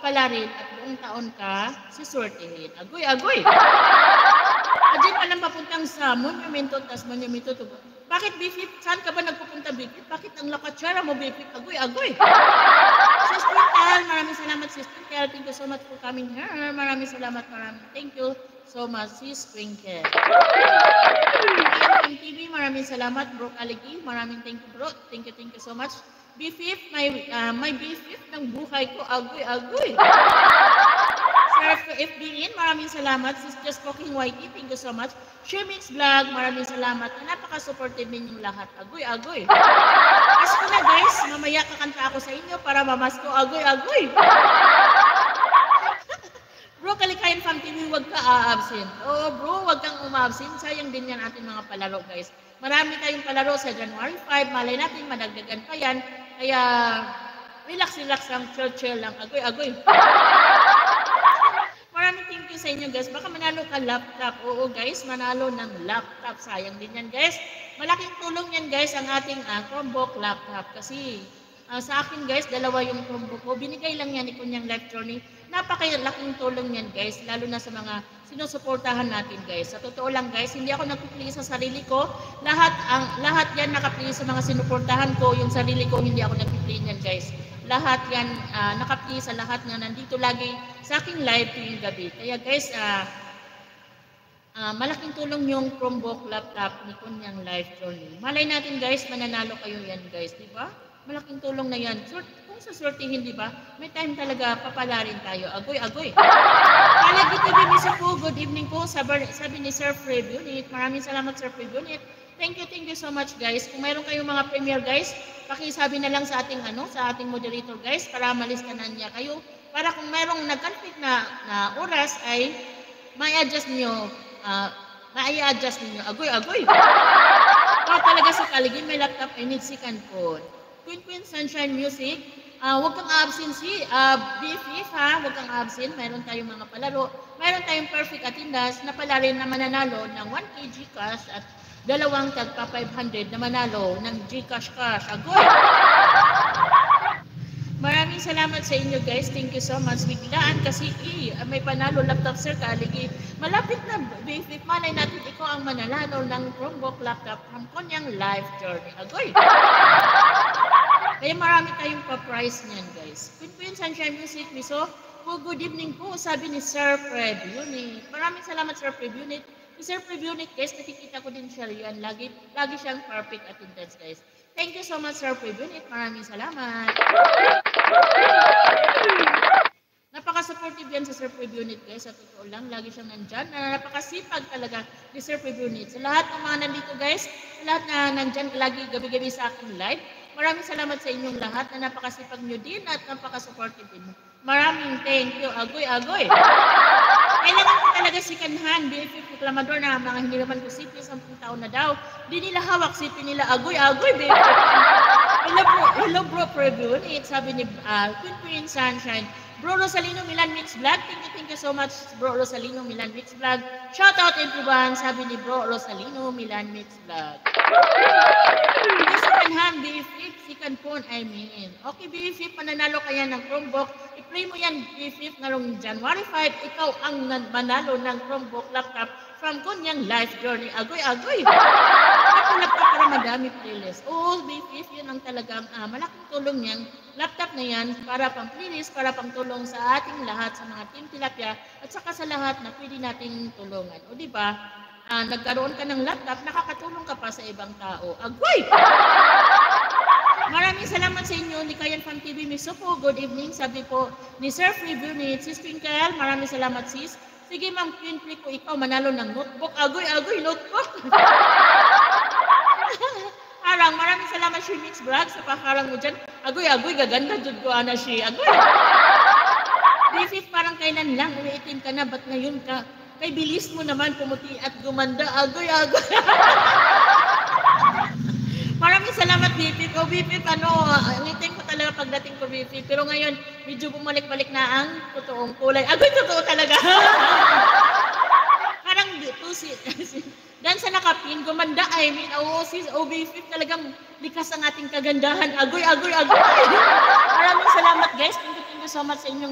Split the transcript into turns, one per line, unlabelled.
papalarin at buong taon ka susuwertehin. Agoy, agoy! Diyan pa lang papuntang sa monumento, tas monumento to. Bakit Bifip? Saan ka ba nagpupunta Bifip? Bakit ang lakatsara mo Bifip? Agoy, agoy! Sis Twinkle, maraming salamat Sis Twinkle. Thank you so much for coming here. Maraming salamat, maraming thank you so much Sis Twinkle. TV, maraming salamat Bro Kaligi. Maraming thank you bro. Thank you so much. Bifip, my Bifip ng buhay ko. Agoy, agoy! Sir FBN, maraming salamat. Sis Just Cooking YT, thank you so much. Shemix Vlog, maraming salamat. Napaka-supportive ninyong lahat. Agoy, agoy. Pasko na guys, mamaya kakanta ako sa inyo para mamasko. Agoy, agoy. Bro, Kalikayan Fam TV, huwag ka a-absent. Oo bro, huwag kang uma-absent. Sayang din yan ating mga palaro guys. Marami tayong palaro sa January 5. Malay natin, madagdagan pa yan. Kaya, relax lang, chill lang. Agoy, agoy. Maraming thank you sa inyo guys. Baka manalo ka laptop. Oo guys, manalo ng laptop. Sayang din yan guys. Malaking tulong yan guys ang ating Chromebook laptop. Kasi sa akin guys, dalawa yung Chromebook ko. Binigay lang yan ni Kunyang Life Journey. Napakalaking tulong yan guys. Lalo na sa mga sinusuportahan natin guys. Sa totoo lang guys, hindi ako nagpipili sa sarili ko. Lahat yan nakapili sa mga sinuportahan ko. Yung sarili ko, hindi ako nagpipili yan guys. Lahat yan nakapili sa lahat nga nandito lagi sa aking live tuwing gabi. Kaya guys, malaking tulong yung Chromebook laptop ni Kunyang Life Journey. Malay natin guys, mananalo kayo yan guys, di ba? Malaking tulong na yan. Kung sasortihin, di ba? May time talaga papalarin tayo. Agoy, agoy. Kalagi TV, Misa po, good evening po. Sabi ni Sir Fred Unit. Maraming salamat Sir Fred Unit. Thank you so much guys. Kung mayroon kayong mga premiere guys, pakisabi na lang sa ating sa ating moderator guys para malistanan niya kayo. Para kung mayroong nag-conflict na oras ay mai-adjust niyo. Mai-adjust niyo. Agoy, agoy. Para talaga sa Kaligi, may laptop I need second phone. Queen Sunshine Music. Huwag kang absence BFF ha, huwag kang absent. Mayroon tayong mga palaro. Mayroon tayong perfect attendance na palarin na mananalo ng 1 kg cash at dalawang tagpa 500 na manalo ng Gcash cash. Agoy! Maraming salamat sa inyo guys. Thank you so much. Biglaan kasi may panalo laptop Sir Kaligi. Malapit na BFF. Malay natin ikaw ang mananalo ng Chromebook laptop from Kunyang Life Journey. Agoy! Kaya marami tayong pa-price niyan guys. Queen Sunshine Music, Miso. Good evening po, sabi ni Sir Fred Unit. Maraming salamat Sir Fred Unit. Si Sir Fred Unit guys, nakikita ko din siya yan. Lagi siyang perfect attendance guys. Thank you so much Sir Fred Unit. Maraming salamat. Napaka-supportive yan sa Sir Fred Unit guys. Sa totoo lang, lagi siyang nandyan. Napakasipag talaga ni Sir Fred Unit. Sa lahat ng mga nandito guys, sa lahat na nandyan lagi gabi-gabi sa aking live, maraming salamat sa inyong lahat na napakasipag nyo din at napaka-supportive din. Maraming thank you. Agoy, agoy. Kailangan ko talaga sikanhan. BFF Proklamador na mga hindi naman ko sipi 10 taon na daw. Di nila hawak sipi nila. Agoy, agoy. BFF. Hello bro, preview. Sabi ni Queen Sunshine. Bro Rosalino Milan Mix Vlog. Thank you so much Bro Rosalino Milan Mix Vlog. Shout out everyone. Sabi ni Bro Rosalino Milan Mix Vlog. Sikanhan, BFF, second phone, I mean. Okay, BFF, mananalo kaya ng Chromebook. I-play mo yan, BFF, ngalong January 5, ikaw ang manalo ng Chromebook laptop from Kunyang Life Journey. Agoy, agoy! Ako laptop para madami playlist. Oo, BFF, yun ang talagang malaking tulong niyang laptop na yan para pang playlist, para pang tulong sa ating lahat, sa mga Team Tilapia, at saka sa lahat na pwede nating tulungan. O, di ba? Nagkaroon ka ng laptop, nakakatulong ka pa sa ibang tao. Agoy! Maraming salamat sa inyo, Likayan Fam TV, Miss po, good evening. Sabi po ni Sir Preview ni Sis Twinkle, maraming salamat sis. Sige ma'am, Queen Flick ko, ikaw manalo ng notebook. Agoy, agoy, notebook. Harang, maraming salamat si Mix Vlog sa pakarang mo dyan. Agoy, agoy, gaganda dyan ko, ana siya. Agoy! Bifif, parang kailan lang, umiitim ka na, ba't ngayon ka? Kay bilis mo naman pumuti at gumanda. Agoy, agoy. Maraming salamat, Bipip. O, Bipip, ngitin ko talaga pagdating ko, Bipip. Pero ngayon, medyo bumalik-balik na ang totoong kulay. Agoy, totoo talaga. Parang dan sa nakapin, gumanda, I mean, Bipip, talagang likas ang ating kagandahan. Agoy, agoy, agoy. Maraming salamat, guys. Thank you so much sa inyong